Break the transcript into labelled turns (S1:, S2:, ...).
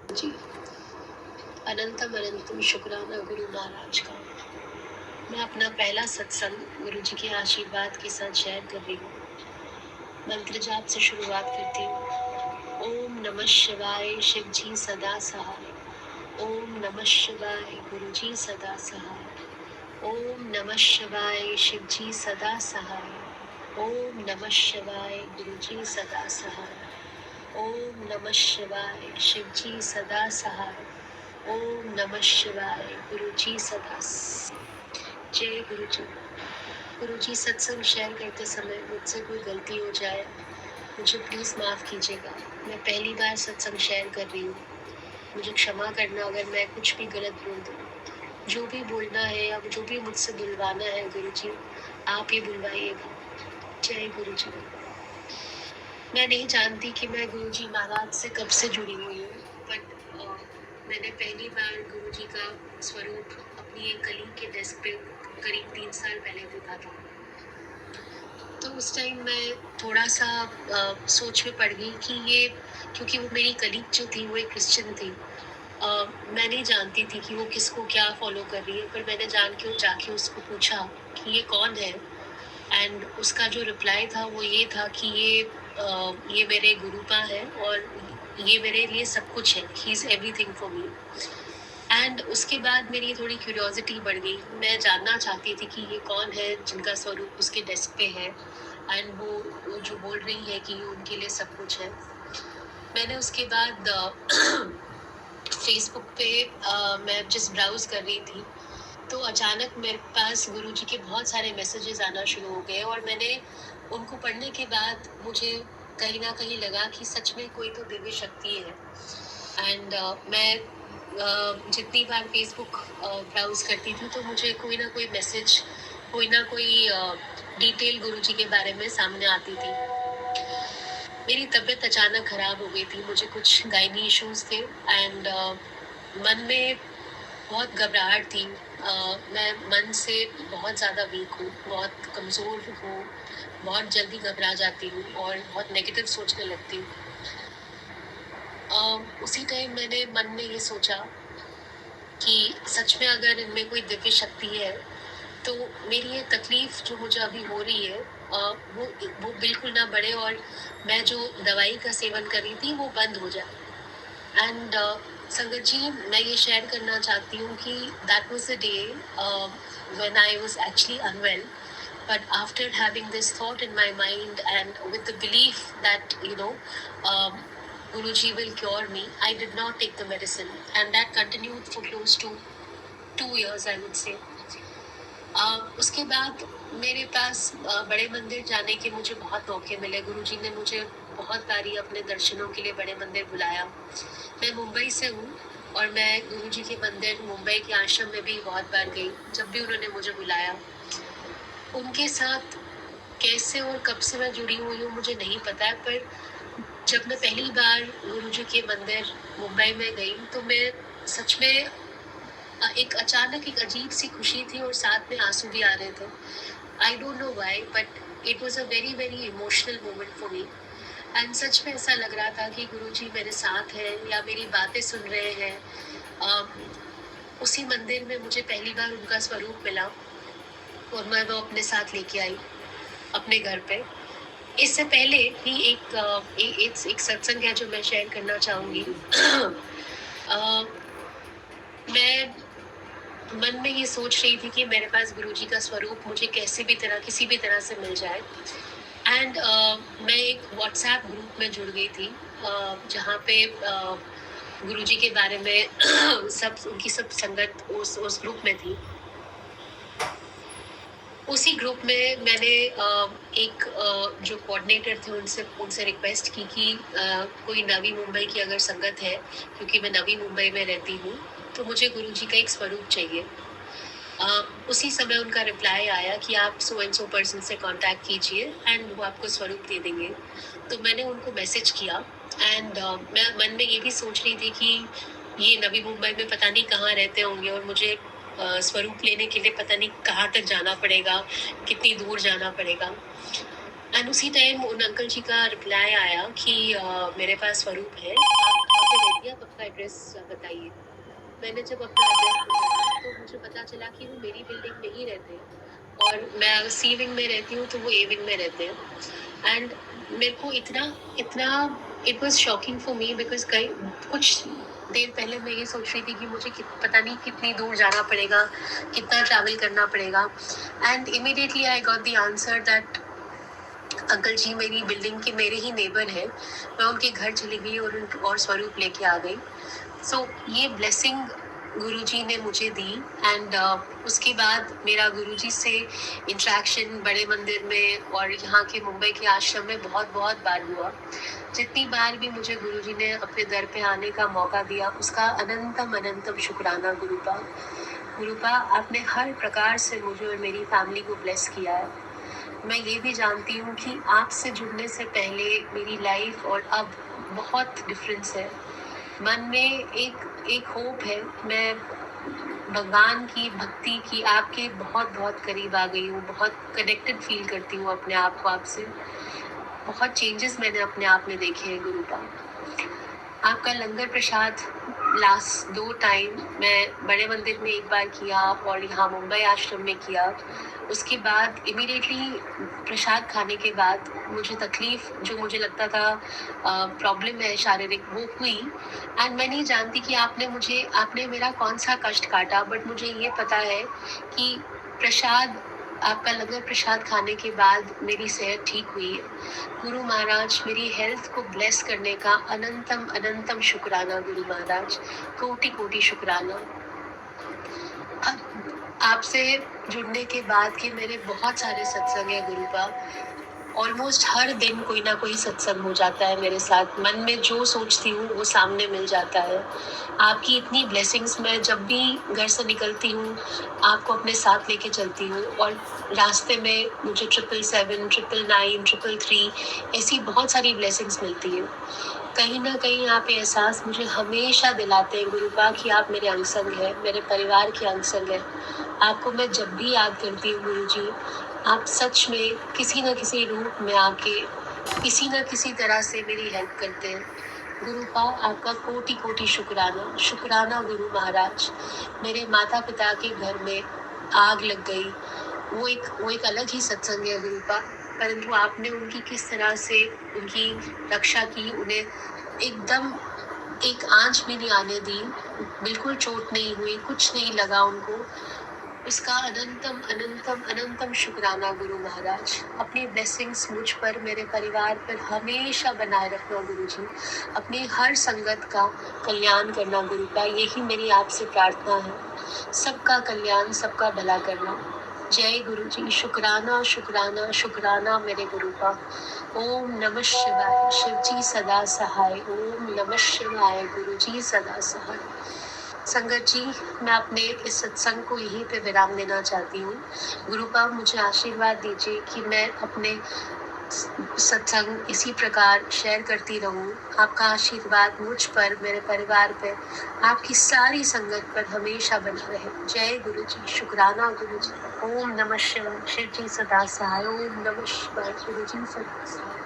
S1: जी, अनंतम अनंतम शुक्राना गुरु महाराज का। मैं अपना पहला सत्संग गुरु जी के आशीर्वाद के साथ शेयर कर रही हूँ। मंत्र जाप से शुरुआत करती हूँ। ओम नमः शिवाय, शिव जी सदा सहाय। ओम नमः शिवाय, गुरु जी सदा सहाय। ओम नमः शिवाय, शिव जी सदा सहाय। ओम नमः शिवाय, गुरु जी सदा सहाय। ओम नमः शिवाय, शिव जी सदा सहाय। ओम नमः शिवाय, गुरु जी सदा जय गुरु जी। गुरु जी, सत्संग शेयर करते समय मुझसे कोई गलती हो जाए मुझे प्लीज माफ कीजिएगा। मैं पहली बार सत्संग शेयर कर रही हूँ। मुझे क्षमा करना अगर मैं कुछ भी गलत बोल दूँ। जो भी बोलना है या जो भी मुझसे बुलवाना है गुरु जी, आप ही बुलवाइएगा। जय गुरु जी। मैं नहीं जानती कि मैं गुरु जी महाराज से कब से जुड़ी हुई हूँ, बट मैंने पहली बार गुरु जी का स्वरूप अपनी एक कलीग के डेस्क पे करीब 3 साल पहले देखा था। तो उस टाइम मैं थोड़ा सा सोच में पड़ गई कि ये, क्योंकि वो मेरी कलीग जो थी वो एक क्रिश्चियन थी। मैं नहीं जानती थी कि वो किसको क्या फॉलो कर रही है, पर मैंने जाके उसको पूछा कि ये कौन है। एंड उसका जो रिप्लाई था वो ये था कि ये मेरे गुरुपा है और ये मेरे लिए सब कुछ है। He is everything for me. And उसके बाद मेरी थोड़ी क्यूरियोसिटी बढ़ गई। मैं जानना चाहती थी कि ये कौन है जिनका स्वरूप उसके डेस्क पे है एंड वो जो बोल रही है कि ये उनके लिए सब कुछ है। मैंने उसके बाद फेसबुक पे मैं जिस ब्राउज कर रही थी तो अचानक मेरे पास गुरुजी के बहुत सारे मैसेजेस आना शुरू हो गए और मैंने उनको पढ़ने के बाद मुझे कहीं ना कहीं लगा कि सच में कोई तो दिव्य शक्ति है। एंड मैं जितनी बार फेसबुक ब्राउज करती थी तो मुझे कोई ना कोई मैसेज, कोई ना कोई डिटेल गुरुजी के बारे में सामने आती थी। मेरी तबीयत अचानक खराब हो गई थी, मुझे कुछ गायनी इश्यूज थे एंड मन में बहुत घबराहट थी। मैं मन से बहुत ज़्यादा वीक हूँ, बहुत कमज़ोर हूँ, बहुत जल्दी घबरा जाती हूँ और बहुत नेगेटिव सोचने लगती हूँ। उसी टाइम मैंने मन में ये सोचा कि सच में अगर इनमें कोई दिव्य शक्ति है तो मेरी ये तकलीफ जो मुझे अभी हो रही है वो बिल्कुल ना बढ़े और मैं जो दवाई का सेवन कर रही थी वो बंद हो जाए। एंड संगत जी, मैं ये शेयर करना चाहती हूँ कि that was the day when I was actually unwell, but after having this thought in my mind and with the belief that Guruji will cure me, I did not take the medicine and that continued for close to 2 years, I would say. उसके बाद मेरे पास बड़े मंदिर जाने के मुझे बहुत मौके मिले। गुरुजी ने मुझे बहुत बारी अपने दर्शनों के लिए बड़े मंदिर बुलाया। मैं मुंबई से हूँ और मैं गुरुजी के मंदिर मुंबई के आश्रम में भी बहुत बार गई, जब भी उन्होंने मुझे बुलाया। उनके साथ कैसे और कब से मैं जुड़ी हुई हूँ मुझे नहीं पता है, पर जब मैं पहली बार गुरुजी के मंदिर मुंबई में गई तो मैं सच में एक अचानक एक अजीब सी खुशी थी और साथ में आंसू भी आ रहे थे। I don't know why, but it was a very very emotional moment for me. And such में ऐसा लग रहा था कि गुरुजी मेरे साथ हैं या मेरी बातें सुन रहे हैं। उसी मंदिर में मुझे पहली बार उनका स्वरूप मिला और मैं वो अपने साथ लेके आई अपने घर पे। इससे पहले भी एक सत्संग है जो मैं शेयर करना चाहूंगी। मैं मन में ये सोच रही थी कि मेरे पास गुरुजी का स्वरूप मुझे कैसे भी तरह किसी भी तरह से मिल जाए। एंड मैं एक व्हाट्सएप ग्रुप में जुड़ गई थी जहाँ पे गुरुजी के बारे में उनकी सब संगत उस ग्रुप में थी। उसी ग्रुप में मैंने एक जो कोऑर्डिनेटर थे उनसे रिक्वेस्ट की कि कोई नवी मुंबई की अगर संगत है, क्योंकि मैं नवी मुंबई में रहती हूँ, तो मुझे गुरुजी का एक स्वरूप चाहिए। उसी समय उनका रिप्लाई आया कि आप सो एंड सो पर्सन से कांटेक्ट कीजिए एंड वो आपको स्वरूप दे देंगे। तो मैंने उनको मैसेज किया एंड मैं मन में ये भी सोच रही थी कि ये नवी मुंबई में पता नहीं कहाँ रहते होंगे और मुझे स्वरूप लेने के लिए पता नहीं कहाँ तक जाना पड़ेगा, कितनी दूर जाना पड़ेगा। एंड उसी टाइम उन अंकल जी का रिप्लाई आया कि मेरे पास स्वरूप है, आप कहाँ पे रहती हैं, आप अपना एड्रेस बताइए। मैंने जब अपना एड्रेस बताया तो मुझे पता चला कि वो मेरी बिल्डिंग में ही रहते हैं और मैं सी विंग में रहती हूँ तो वो ए विंग में रहते हैं। एंड मेरे को इतना इतना it was shocking for me because कई कुछ देर पहले मैं ये सोच रही थी कि मुझे पता नहीं कितनी दूर जाना पड़ेगा, कितना ट्रैवल करना पड़ेगा। And immediately I got the answer that uncle ji मेरी बिल्डिंग के मेरे ही नेबर हैं। मैं उनके घर चली गई और स्वरूप लेके आ गई। सो ये ब्लेसिंग गुरुजी ने मुझे दी। एंड उसके बाद मेरा गुरुजी से इंटरेक्शन बड़े मंदिर में और यहाँ के मुंबई के आश्रम में बहुत बहुत बार हुआ। जितनी बार भी मुझे गुरुजी ने अपने दर पे आने का मौका दिया उसका अनंतम अनंतम शुक्राना गुरुपा। गुरुपा आपने हर प्रकार से मुझे और मेरी फैमिली को ब्लेस किया है। मैं ये भी जानती हूँ कि आपसे जुड़ने से पहले मेरी लाइफ और अब बहुत डिफरेंस है। मन में एक होप है। मैं भगवान की भक्ति की आपके बहुत बहुत करीब आ गई हूँ, बहुत कनेक्टेड फील करती हूँ अपने आप को आपसे। बहुत चेंजेस मैंने अपने आप में देखे हैं गुरुपा। आपका लंगर प्रसाद लास्ट 2 टाइम मैं बड़े मंदिर में एक बार किया और यहाँ मुंबई आश्रम में किया। उसके बाद इमीडिएटली प्रसाद खाने के बाद मुझे तकलीफ जो मुझे लगता था प्रॉब्लम है शारीरिक वो हुई। एंड मैं नहीं जानती कि आपने मेरा कौन सा कष्ट काटा, बट मुझे ये पता है कि प्रसाद आपका लंगर प्रसाद खाने के बाद मेरी सेहत ठीक हुई है। गुरु महाराज मेरी हेल्थ को ब्लेस करने का अनंतम अनंतम शुक्राना गुरु महाराज, कोटि कोटि शुक्राना। आपसे जुड़ने के बाद के मेरे बहुत सारे सत्संग है गुरुपा। ऑलमोस्ट हर दिन कोई ना कोई सत्संग हो जाता है मेरे साथ। मन में जो सोचती हूँ वो सामने मिल जाता है। आपकी इतनी ब्लेसिंग्स, मैं जब भी घर से निकलती हूँ आपको अपने साथ लेके चलती हूँ और रास्ते में मुझे 777, 999, 333 ऐसी बहुत सारी ब्लेसिंग्स मिलती है। कहीं ना कहीं आप ये एहसास मुझे हमेशा दिलाते हैं गुरुपा कि आप मेरे अंग संग हैं, मेरे परिवार के अंग संग हैं। आपको मैं जब भी याद करती हूँ गुरुजी, आप सच में किसी न किसी रूप में आके किसी न किसी तरह से मेरी हेल्प करते हैं। गुरुपा आपका कोटि कोटि शुक्राना। शुक्राना गुरु महाराज। मेरे माता पिता के घर में आग लग गई, वो एक अलग ही सत्संग है गुरुपा, परंतु आपने उनकी किस तरह से उनकी रक्षा की, उन्हें एकदम एक आंच भी नहीं आने दी, बिल्कुल चोट नहीं हुई, कुछ नहीं लगा उनको। उसका अनंतम अनंतम अनंतम शुक्राना गुरु महाराज। अपनी ब्लेसिंग्स मुझ पर, मेरे परिवार पर हमेशा बनाए रखना गुरुजी। अपनी हर संगत का कल्याण करना गुरुपा, यही मेरी आपसे प्रार्थना है। सबका कल्याण, सबका भला करना। जय गुरुजी। शुक्राना शुक्राना शुक्राना मेरे गुरुपा। ओम नमः शिवाय। शिवजी सदा सहाय। ओम नमः शिवाय। गुरुजी सदा सहाय। संगत जी, मैं अपने इस सत्संग को यहीं पे विराम देना चाहती हूँ। गुरुपा मुझे आशीर्वाद दीजिए कि मैं अपने सत्संग इसी प्रकार शेयर करती रहूं। आपका आशीर्वाद मुझ पर, मेरे परिवार पर, आपकी सारी संगत पर हमेशा बना रहे। जय गुरु जी। शुक्राना गुरु जी। ओम नमः शिवाय। शिव जी सदा सहाय। ओम नमः शिवाय। गुरु जी सदा सहाय।